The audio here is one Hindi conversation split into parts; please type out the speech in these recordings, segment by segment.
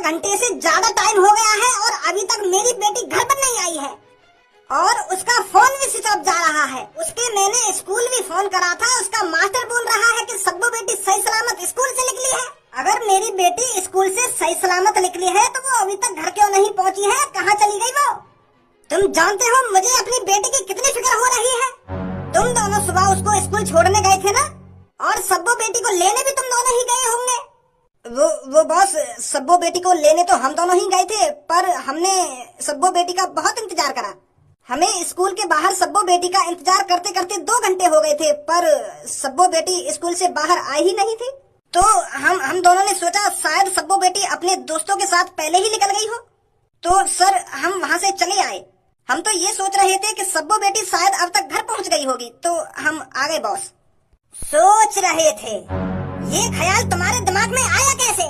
घंटे से ज्यादा टाइम हो गया है और अभी तक मेरी बेटी घर पर नहीं आई है और उसका फोन भी स्विच ऑफ जा रहा है। उसके मैंने स्कूल भी फोन करा था, उसका मास्टर बोल रहा है कि सब्बू बेटी सही सलामत स्कूल से निकली है। अगर मेरी बेटी स्कूल से सही सलामत निकली है तो वो अभी तक घर क्यों नहीं पहुंची है? कहाँ चली गई वो? तुम जानते हो मुझे अपनी बेटी की कितनी फिक्र हो रही है। तुम दोनों सुबह उसको स्कूल छोड़ने गए थे ना, और सब्बू बेटी को लेने भी तुम दोनों ही गए होंगे। वो बॉस, सब्बू बेटी को लेने तो हम दोनों ही गए थे, पर हमने सब्बू बेटी का बहुत इंतजार करा। हमें स्कूल के बाहर सब्बू बेटी का इंतजार करते करते 2 घंटे हो गए थे, पर सब्बू बेटी स्कूल से बाहर आई ही नहीं थी। तो हम दोनों ने सोचा शायद सब्बू बेटी अपने दोस्तों के साथ पहले ही निकल गई हो। तो सर हम वहाँ से चले आए। हम तो ये सोच रहे थे कि सब्बू बेटी शायद अब तक घर पहुँच गई होगी, तो हम आ गए बॉस। सोच रहे थे? ये ख्याल तुम्हारे दिमाग में आया कैसे?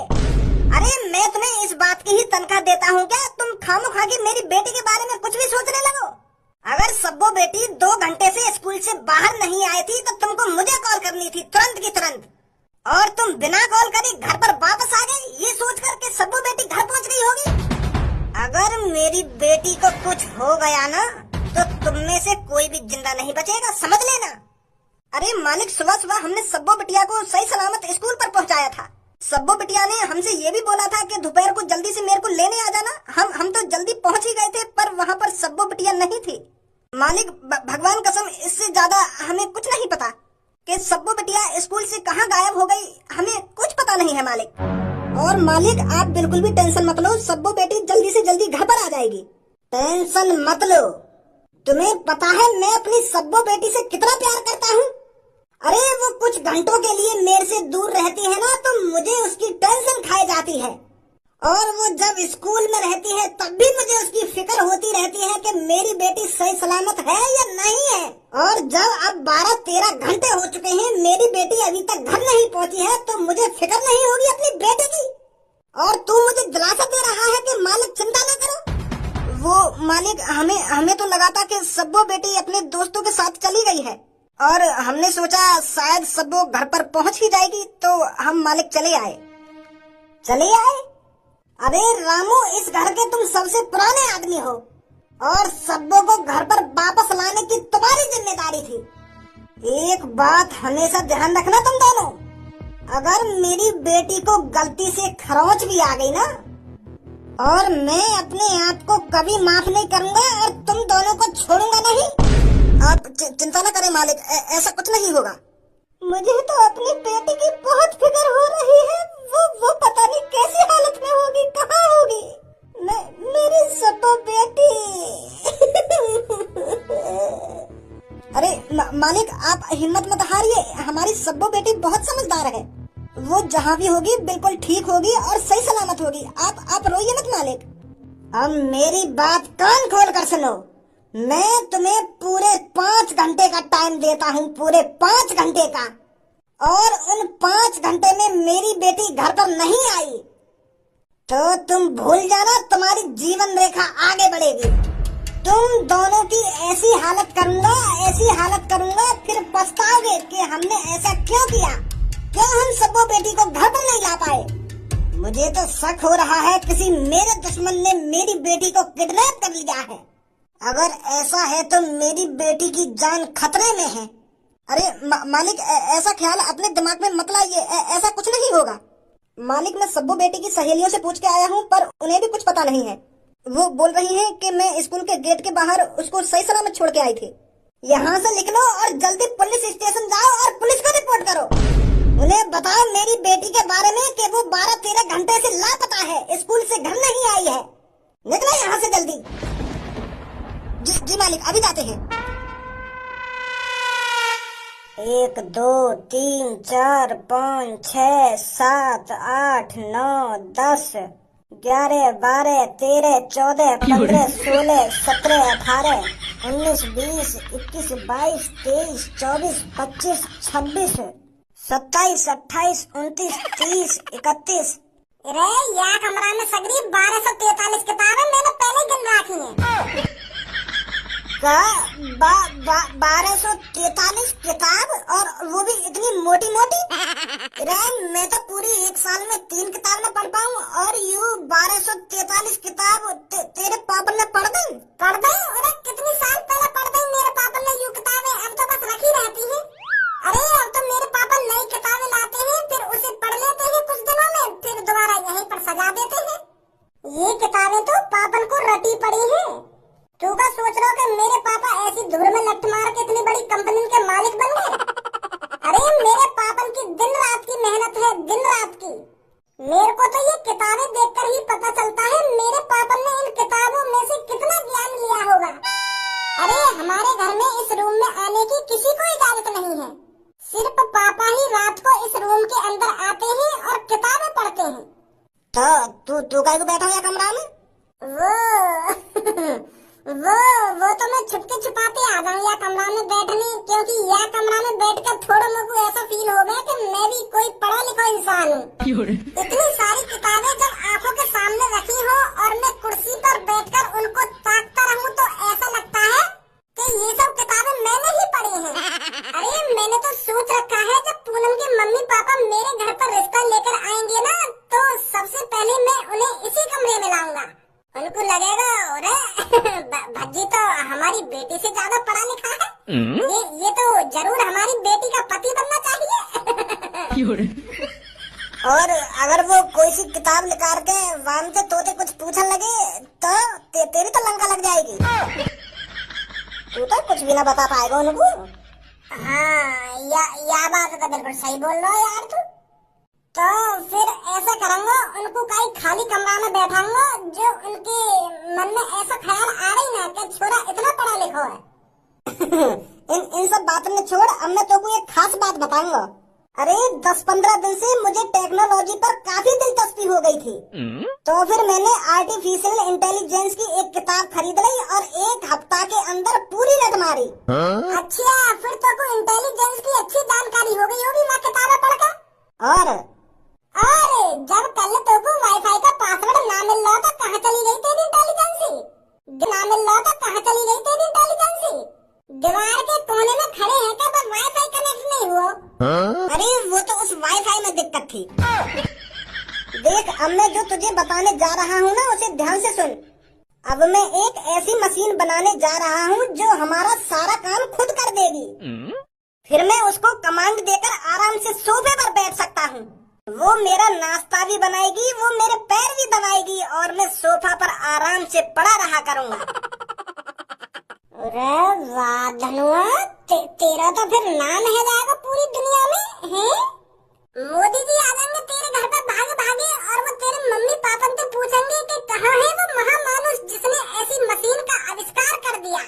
अरे मैं तुम्हें इस बात की ही तनख्वाह देता हूँ क्या? तुम खामोखा की मेरी बेटी के बारे में कुछ भी सोचने लगो। अगर सब्बू बेटी 2 घंटे से स्कूल से बाहर नहीं आई थी तो तुमको मुझे कॉल करनी थी तुरंत की तुरंत, और तुम बिना कॉल करे घर पर वापस आ गए ये सोचकर कि सब्बू बेटी घर पहुंच गई होगी। अगर मेरी बेटी को कुछ हो गया ना तो तुम में से कोई भी जिंदा नहीं बचेगा, समझ लेना। अरे मालिक, सुबह सुबह हमने सब्बू बिटिया को सही सलामत स्कूल पर पहुंचाया था। सब्बू बिटिया ने हमसे ये भी बोला था कि दोपहर को जल्दी से मेरे को लेने आ जाना। हम तो जल्दी पहुंच ही गए थे, पर वहाँ पर सब्बू बिटिया नहीं थी। मालिक, भगवान कसम इससे ज्यादा हमें कुछ नहीं पता कि सब्बू बिटिया स्कूल से कहाँ गायब हो गई। हमें कुछ पता नहीं है मालिक। और मालिक आप बिल्कुल भी टेंशन मत लो, सब्बू बेटी जल्दी से जल्दी घर पर आ जाएगी। टेंशन मत लो। तुम्हें पता है मैं अपनी सब्बू बेटी से कितना प्यार करता हूँ। अरे वो कुछ घंटों के लिए मेरे से दूर रहती है ना तो मुझे उसकी टेंशन खाई जाती है, और वो जब स्कूल में रहती है तब भी मुझे उसकी फिक्र होती रहती है कि मेरी बेटी सही सलामत है या नहीं है। और जब अब 12-13 घंटे हो चुके हैं मेरी बेटी अभी तक घर नहीं पहुंची है तो मुझे फिक्र नहीं होगी अपनी बेटी की। और तू मुझे दिलासा दे रहा है कि मालिक चिंता न करो। वो मालिक, हमें तो लगा था कि सब्बू बेटी अपने दोस्तों के साथ चली गई है, और हमने सोचा शायद सब्बू घर पर पहुंच ही जाएगी, तो हम मालिक चले आए। अरे रामू, इस घर के तुम सबसे पुराने आदमी हो और सब्बू को घर पर वापस लाने की तुम्हारी जिम्मेदारी थी। एक बात हमेशा ध्यान रखना तुम दोनों, अगर मेरी बेटी को गलती से खरोंच भी आ गई ना, और मैं अपने आप को कभी माफ नहीं करूंगा और तुम दोनों को छोड़ूंगा नहीं। आप चिंता न करें मालिक, ऐसा कुछ नहीं होगा। मुझे तो अपनी बेटी की बहुत फिक्र हो रही है। वो पता नहीं कैसी हालत में होगी, कहाँ होगी। मेरी सब्बू बेटी। अरे मालिक आप हिम्मत मत हारिए, हमारी सब्बू बेटी बहुत समझदार है। वो जहाँ भी होगी बिल्कुल ठीक होगी और सही सलामत होगी। आप रोइए मत मालिक। अब मेरी बात कान खोल कर सुनो, मैं तुम्हें पूरे 5 घंटे का टाइम देता हूँ, पूरे 5 घंटे का, और उन 5 घंटे में मेरी बेटी घर पर नहीं आई तो तुम भूल जाना, तुम्हारी जीवन रेखा आगे बढ़ेगी। तुम दोनों की ऐसी हालत करूंगा फिर पछताओगे कि हमने ऐसा क्यों किया, क्यों हम सब्बू बेटी को घर पर नहीं ला पाए। मुझे तो शक हो रहा है किसी मेरे दुश्मन ने मेरी बेटी को किडनैप कर लिया है। अगर ऐसा है तो मेरी बेटी की जान खतरे में है। अरे मालिक, ऐसा ख्याल अपने दिमाग में मत लाइए, ऐसा कुछ नहीं होगा। मालिक, मैं सब्बू बेटी की सहेलियों से पूछ के आया हूँ, पर उन्हें भी कुछ पता नहीं है। वो बोल रही हैं कि मैं स्कूल के गेट के बाहर उसको सही सलामत छोड़ के आई थी। यहाँ से निकलो और जल्दी पुलिस स्टेशन जाओ और पुलिस को रिपोर्ट करो। उन्हें बताओ मेरी बेटी के बारे में कि वो 12-13 घंटे से लापता है, स्कूल से घर नहीं आई है। निकलो यहाँ से जल्दी। जी मालिक, अभी जाते हैं। 1 2 3 4 5 6 7 8 9 10 11 12 13 14 15 16 17 18 19 20 21 22 23 24 25 26 27 28 29 30 31। अरे यार कमरा में सगरी 1243 किताबें मैंने पहले गिन रखी हैं। 1243 किताब, और वो भी इतनी मोटी मोटी। मैं तो पूरी एक साल में 3 किताब न पढ़ पाऊँ, और यू 1243 किताब तेरे पापा ने पढ़ दी। अरे कितनी साल पहले पढ़ दी मेरे पापा ने यू किताबें, अब तो बस रखी रहती है। अरे अब तो मेरे पापा नई किताबें लाते हैं, फिर उसे पढ़ लेते हैं कुछ दिनों में, फिर दोबारा यहीं पर सजा देते हैं। ये किताबें तो पापन को रटी पड़ी है। तू का सोच रहा हो कि मेरे पापा ऐसी धूल में लट मार के इतनी बड़ी कंपनी के मालिक बन गए? अरे मेरे पापन की दिन रात की मेहनत है, दिन रात की। मेरे को तो ये किताबें देखकर ही पता चलता है मेरे पापन ने इन किताबों में से कितना ज्ञान लिया होगा। अरे हमारे घर में इस रूम में आने की किसी को इजाजत नहीं है, सिर्फ पापा ही रात को इस रूम के अंदर आते हैं और किताबें पढ़ते हैं। तो तू काहे को बैठा है कमरा में? वो तो मैं छुपके छुपाते आ जाऊँ या कमरा में बैठने, क्योंकि यह कमरा में बैठकर थोड़ा लोगों को ऐसा फील हो गया कि मैं भी कोई पढ़ा लिखा इंसान हूँ। इतनी सारी किताबें जब आंखों के सामने रखी हो और मैं कुर्सी पर बैठकर उनको ताकता रहूँ तो ऐसा लगता है कि ये सब किताबें मैंने ही पढ़ी हैं। अरे मैंने तो सोच रखा है जब पूनम के मम्मी पापा मेरे घर पर रिश्ता लेकर आएंगे ना, तो सबसे पहले मैं उन्हें इसी कमरे में लाऊंगा। उनको लगेगा अरे भज्जी तो हमारी बेटी से ज्यादा पढ़ा लिखा है, ये तो जरूर हमारी बेटी का पति बनना चाहिए। और अगर वो कोई सी किताब निकाल के वाम से तोते कुछ पूछने लगे तो तेरी तो लंका लग जाएगी। तू तो कुछ भी ना बता पाएगा उनको। हाँ या बात तो बिल्कुल सही बोल रहा है यार तू। तो फिर ऐसा करूंगा, उनको कहीं खाली कमरा में बैठाऊंगा, जो उनके मन में ऐसा ख्याल आ रही ना कि छोरा इतना पढ़ा लिखा है। इन सब बातों में छोड़, अब मैं तो कोई एक खास बात बताऊंगा। अरे 10-15 दिन से मुझे टेक्नोलॉजी पर काफी दिलचस्पी हो गई थी, तो फिर मैंने आर्टिफिशियल इंटेलिजेंस की एक किताब खरीद ली और 1 हफ्ता के अंदर पूरी रट मारी। अच्छा, फिर तो कोई इंटेलिजेंस की अच्छी जानकारी हो गई होगी ना किताबें पढ़कर। और जब कल तो को वाईफाई का पासवर्ड ना मिल रहा था, कहाँ चली गई तेरी इंटेलिजेंसी? ना मिल रहा था, कहाँ चली गई तेरी इंटेलिजेंसी? दीवार के कोने में खड़े हैं क्या, पर वाईफाई कनेक्ट नहीं हुआ? अरे वो तो उस वाईफाई में दिक्कत थी। देख, अब मैं जो तुझे बताने जा रहा हूँ ना, उसे ध्यान से सुन। अब मैं एक ऐसी मशीन बनाने जा रहा हूँ जो हमारा सारा काम खुद कर देगी। फिर मैं उसको कमांड देकर आराम से सोफे पर बैठ सकता हूँ। वो मेरा नाश्ता भी बनाएगी, वो मेरे पैर भी दबाएगी, और मैं सोफा पर आराम से पड़ा रहा करूँगा। अरे वाह धनुआ, तेरा तो फिर नाम है जाएगा पूरी दुनिया में, हैं? मोदी जी आ जाएंगे तेरे घर पे भागे भागे, और वो तेरे मम्मी पापा से पूछेंगे कि कहाँ है वो महामानुष जिसने ऐसी मशीन का आविष्कार कर दिया।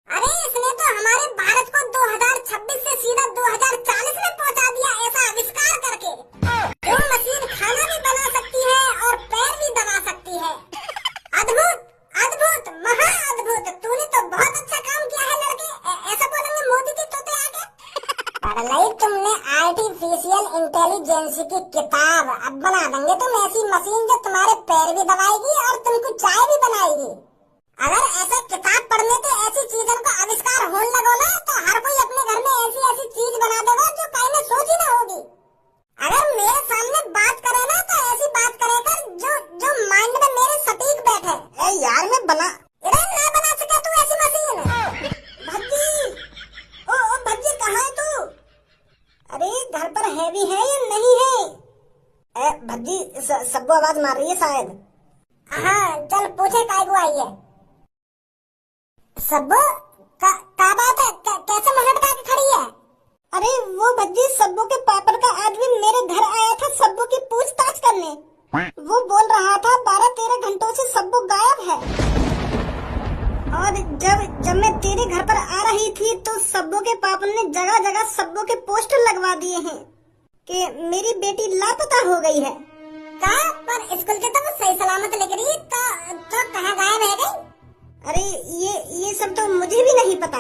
अरे इसने तो हमारे भारत को 2026 से सीधा 2040 में पहुंचा दिया, ऐसा आविष्कार करके। जो मशीन खाना भी बना सकती है और पैर भी दबा सकती है। अद्भुत, अद्भुत, महा अद्भुत, तूने तो बहुत अच्छा काम किया है लड़के, ऐसा बोलेंगे मोदी जी तोते आके। पढ़ ली तुमने आर्टिफिशियल इंटेलिजेंस की किताब, अब बना देंगे तुम ऐसी मशीन जो तुम्हारे पैर भी दबाएगी और तुमको चाय भी बनाएगी। अगर ऐसे किताब पढ़ने से ऐसी चीजों का आविष्कार होने लगो ना, तो हर कोई अपने घर में ऐसी ऐसी चीज बना देगा जो कहीं में सोची ना होगी। अगर मेरे सामने बात करे ना, तो ऐसी बात करेगा जो माइंड में मेरे सटीक बैठे। यार मैं बना ना बना सका तू ऐसी मशीन। भज्जी, ओ भज्जी कहाँ है तू? अरे घर पर है भी है या नहीं है? भज्जी सबको आवाज मार रही है शायद। हाँ चल पूछे काय को आई है। सब्बू का बात है, कैसे मुंह लटका के खड़ी है? अरे वो भज्जी सब्बू के पापा का आदमी मेरे घर आया था सब्बू की पूछताछ करने। वो बोल रहा था 12-13 घंटों से सब्बू गायब है। और जब मैं तेरे घर पर आ रही थी तो सब्बू के पापा ने जगह जगह सब्बू के पोस्टर लगवा दिए हैं कि मेरी बेटी लापता हो गई है। कहाँ? पर स्कूल के तो वो सही सलामत लिख रही, तो कहाँ गायब है गई? अरे ये सब तो मुझे भी नहीं पता।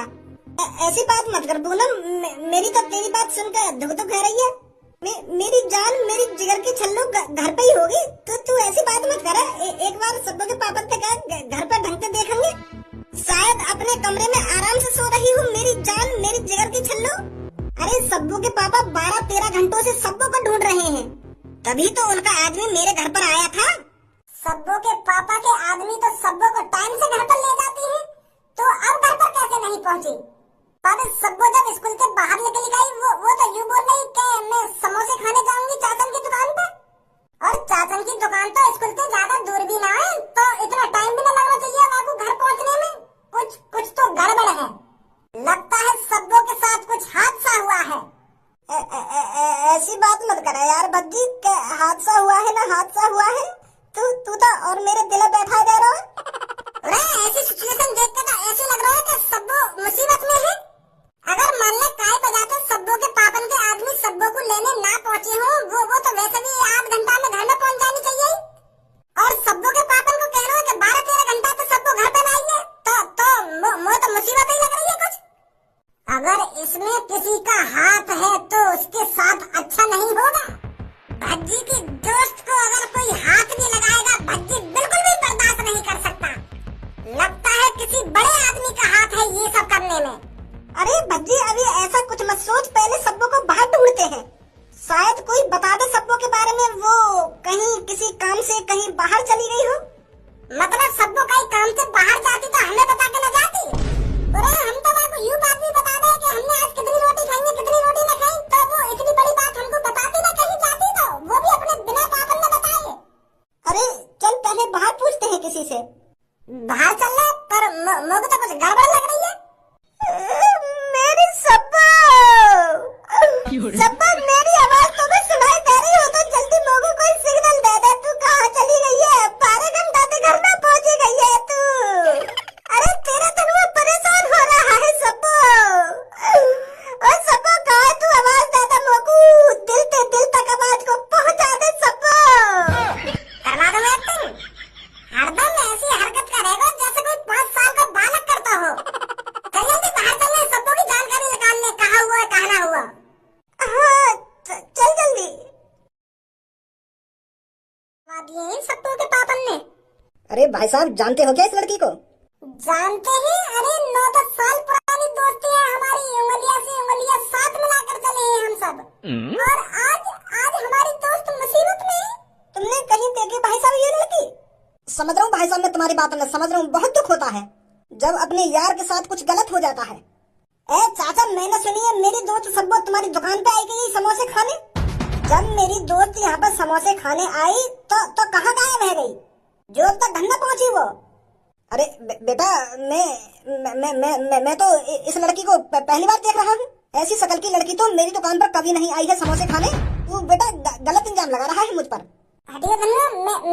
ऐसी बात मत कर पूनम, मेरी तो तेरी बात सुनकर धुक धुक कह रही है। मेरी जान, मेरी जिगर की छल्लू घर पे ही होगी, तो तू ऐसी बात मत कर। एक बार सब्बू के पापा से कहा घर पे ढंग से देखेंगे, शायद अपने अपने कमरे में आराम से सो रही हूँ मेरी जान, मेरी जिगर की छल्लो। अरे सब्बू के पापा 12-13 घंटों से सब्बू को ढूंढ रहे हैं, तभी तो उनका आदमी मेरे घर पर आया था। सब्बू के पापा के आदमी तो सब्बू को टाइम से घर पर ले जाती है, तो अब घर पर कैसे नहीं पहुँची? पर सब्बू जब स्कूल के बाहर निकल गई, वो तो यूँ बोल रही कि मैं समोसे खाने जाऊंगी चाचन की दुकान पे। और चाचन की दुकान तो स्कूल से ज्यादा दूर भी ना है, तो इतना टाइम भी ना लगना चाहिए बाबू घर पहुंचने में। कुछ तो गड़बड़ है, लगता है सब्बू के साथ कुछ हादसा हुआ है। ऐसी बात मत करा यार भज्जी, हादसा हुआ है ना हादसा हुआ है, तू तो और मेरे दिल में बैठा दे रहा है। ऐसी सिचुएशन देख कर ऐसे लग रहा है कि सब्बू मुसीबत में है। अगर मान ले काय बजाते सब्बू के पापन के आदमी सब्बू को लेने ना पहुंचे हो, वो तो वैसे भी 8 घंटा में घर में पहुंच जानी चाहिए। और सब्बू के पापन को कह रहे हो कि 12-13 घंटा तो सब्बू घर पे आई है, तो मुसीबत ही लग रही है कुछ। अगर इसमें किसी का हाथ है तो उसके साथ अच्छा नहीं होगा। भज्जी की दोस्त को अगर कोई हाथ भी लगाएगा, भज्जी बिल्कुल भी बर्दाश्त नहीं कर सकता। लगता है किसी बड़े आदमी का हाथ है ये सब करने में। अरे भज्जी अभी ऐसा कुछ मत सोच, पहले सब्बू को बाहर ढूंढते हैं, शायद कोई बता दे सब्बू के बारे में, वो कहीं किसी काम से कहीं बाहर चली गई हो। मतलब सब्बू कहीं काम से बाहर जाती तो हमें बता के न जाती? अरे हम तो आपको यूँ बात भी बता दे कि हमने आज कितनी रोटी खाई है कितनी रोटी न खाई, तो वो इतनी बड़ी बात हमको बताती ना कहीं जाती, तो वो भी अपने बिना पापन ने बताए। अरे चल पहले बाहर पूछते हैं किसी से। बाहर चल रहे पर मुझे तो कुछ गड़बड़ लग रही है। मेरी सब्बू मेरी आवाज तुम्हें सुनाई दे रही हो तो जल्दी मोगू कोई सिग्नल दे दे, तू कहाँ चली गई है? 12 घंटा से घर में पहुंची गई है तू। अरे तेरा तन वो परेशान हो रहा है सब्बू। और सब्बू कहाँ है तू? आवाज दे दे मोगू, दिल तक आवाज को पहुंचा दे सब्बू। करवा दो एक्टिंग, हरदम ऐसी हरकत करेगा जैसे कोई 5 साल का बालक करता हो। जल्दी बाहर चलने, सब्बू की जानकारी निकालने, कहाँ हुआ कहाँ ना हुआ। हाँ चल जल्दी। सब्बू के पापन ने। अरे भाई साहब जानते हो क्या इस लड़की को? जानते हैं, अरे 9-10 साल पुरानी दोस्ती है हमारी, उंगलियां से उंगलियां साथ मिलाकर चले हैं हम सब। और आज हमारी दोस्त मुसीबत में है। तुमने कहीं देखी भाई साहब ये लड़की? समझ रहा हूँ भाई साहब, मैं तुम्हारी बात में समझ रहा हूँ, बहुत दुख होता है जब अपने यार के साथ कुछ गलत हो जाता है। चाचा मैंने सुनी है मेरी दोस्त सब्बू तुम्हारी दुकान पे आई गई समोसे खाने। जब मेरी दोस्त यहाँ पर समोसे खाने आई तो कहाँ गायब रह गई, जो तक घर न पहुँची वो। अरे बेटा मैं तो इस लड़की को पहली बार देख रहा हूँ। ऐसी शक्ल की लड़की तो मेरी दुकान पर कभी नहीं आई है समोसे खाने। वो बेटा गलत इल्जाम लगा रहा है मुझ पर। हटिए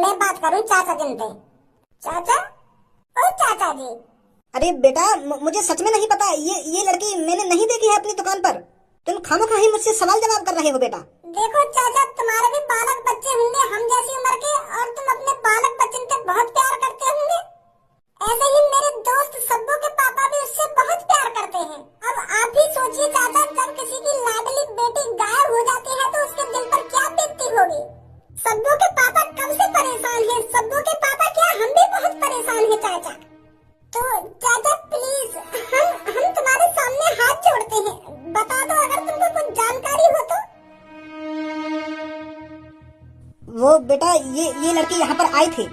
मैं बात करूँ चाचा जिनसे। चाचा ओ चाचा जी। अरे बेटा मुझे सच में नहीं पता, ये लड़की मैंने नहीं देखी है अपनी दुकान पर। तुम खामखा ही मुझसे सवाल जवाब कर रहे हो बेटा। देखो चाचा तुम्हारे भी बालक बच्चे होंगे हम जैसी उम्र के, और तुम अपने बालक बच्चे से बहुत प्यार करते होंगे। ऐसे ही मेरे दोस्त सब्बू के पापा भी उससे बहुत प्यार करते हैं। अब आप ही सोचिए चाचा, जब किसी की लाडली बेटी गायब हो जाती है तो उसके दिल पर क्या बीतती होगी। सब्बू के पापा कब से परेशान हैं, सब्बू के पापा क्या हम भी बहुत परेशान हैं चाचा। तो चाचा प्लीज हम तुम्हारे सामने हाथ जोड़ते हैं, बता दो अगर तुमको कुछ जानकारी हो तो। वो बेटा ये लड़की यहाँ पर आई थी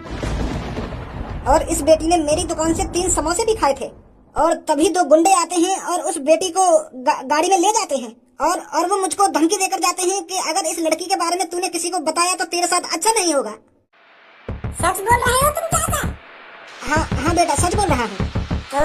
और इस बेटी ने मेरी दुकान से 3 समोसे भी खाए थे, और तभी 2 गुंडे आते हैं और उस बेटी को गाड़ी में ले जाते हैं, और वो मुझको धमकी देकर जाते हैं कि अगर इस लड़की के बारे में तूने किसी को बताया तो तेरे साथ अच्छा नहीं होगा। सच बोल रहे हो तुम चाचा? हाँ बेटा सच बोल रहा हूँ। तो